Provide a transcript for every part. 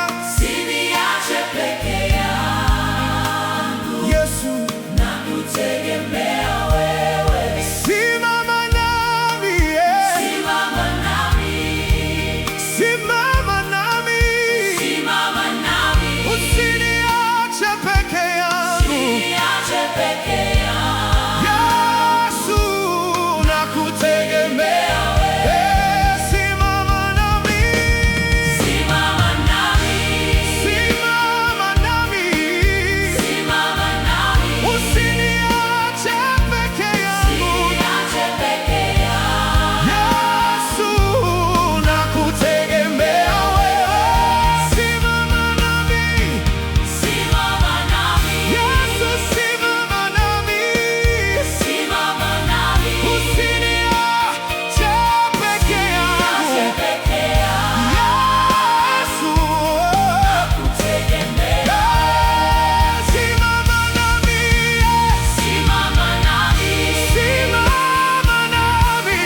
Usiniache peke yangu, Yesu, nakutegemea wewe. Simama nami, simama nami, simama nami, simama nami. Usiniache peke yangu, usiniache peke yangu, Yesu, nakutegemea. Usiniache peke yangu, nakutegemea wewe. Simama nami, simama nami, simama nami,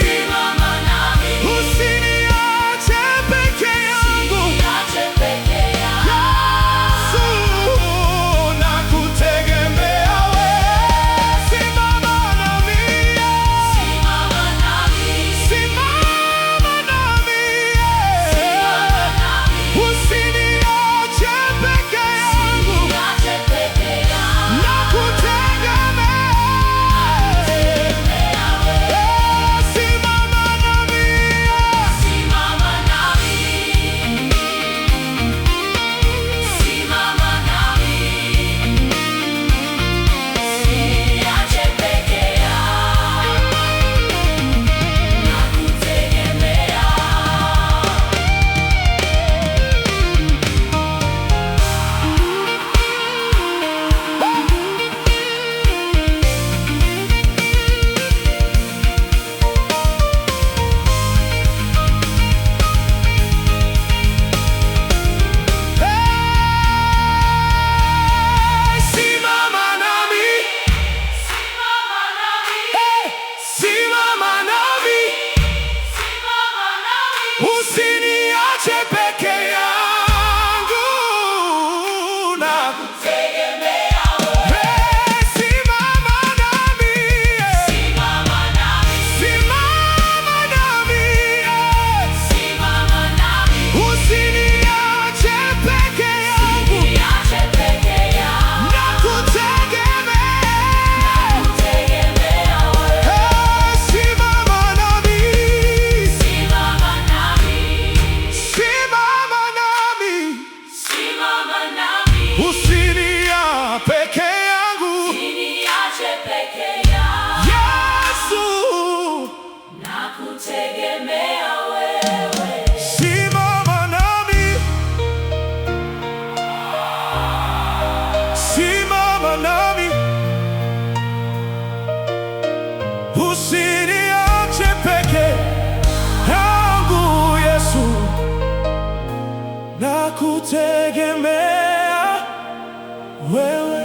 simama nami. Usiniache peke yangu, usiniache peke yangu, nakutegemea, nakutegemea wewe. Simama nami, simama nami, simama nami, simama nami. Usiniache peke yangu, usiniache peke yangu, Yesu, nakutegemea wewe. Simama nami, simama nami, usiniache peke yangu, Yesu, nakutegemea wewe.